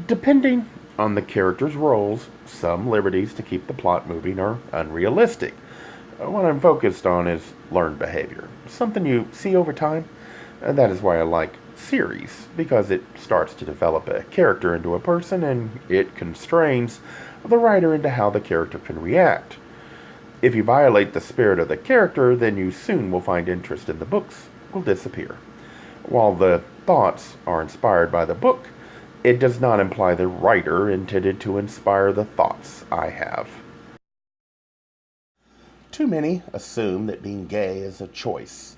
Depending on the character's roles, some liberties to keep the plot moving are unrealistic. What I'm focused on is learned behavior, something you see over time. That is why I like series, because it starts to develop a character into a person and it constrains the writer into how the character can react. If you violate the spirit of the character, then you soon will find interest in the books will disappear. While the thoughts are inspired by the book, it does not imply the writer intended to inspire the thoughts I have. Too many assume that being gay is a choice,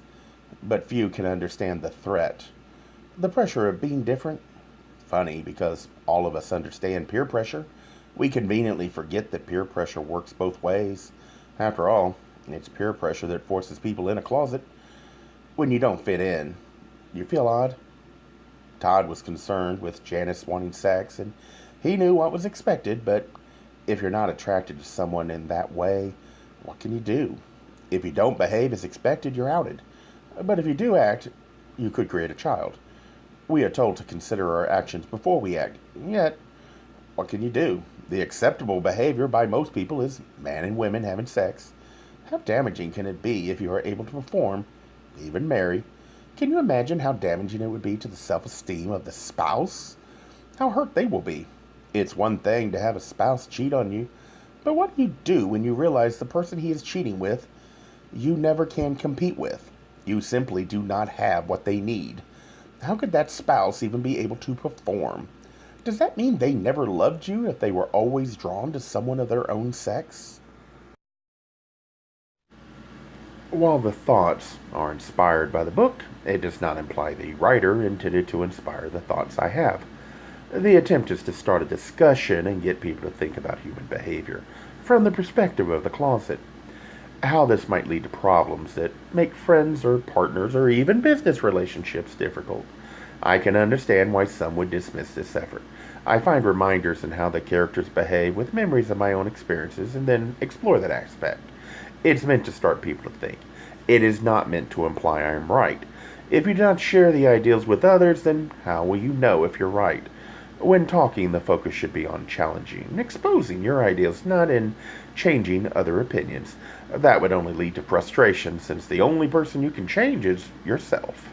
but few can understand the threat. The pressure of being different? Funny, because all of us understand peer pressure. We conveniently forget that peer pressure works both ways. After all, it's peer pressure that forces people in a closet. When you don't fit in, you feel odd. Todd was concerned with Janice wanting sex, and he knew what was expected, but if you're not attracted to someone in that way, what can you do? If you don't behave as expected, you're outed. But if you do act, you could create a child. We are told to consider our actions before we act. Yet, what can you do? The acceptable behavior by most people is man and women having sex. How damaging can it be if you are able to perform, even marry? Can you imagine how damaging it would be to the self-esteem of the spouse? How hurt they will be. It's one thing to have a spouse cheat on you, but what do you do when you realize the person he is cheating with you never can compete with? You simply do not have what they need. How could that spouse even be able to perform? Does that mean they never loved you if they were always drawn to someone of their own sex? While the thoughts are inspired by the book, it does not imply the writer intended to inspire the thoughts I have. The attempt is to start a discussion and get people to think about human behavior from the perspective of the closet. How this might lead to problems that make friends or partners or even business relationships difficult. I can understand why some would dismiss this effort. I find reminders in how the characters behave with memories of my own experiences and then explore that aspect. It's meant to start people to think. It is not meant to imply I am right. If you do not share the ideals with others, then how will you know if you're right? When talking, the focus should be on challenging and exposing your ideals, not in changing other opinions. That would only lead to frustration, since the only person you can change is yourself.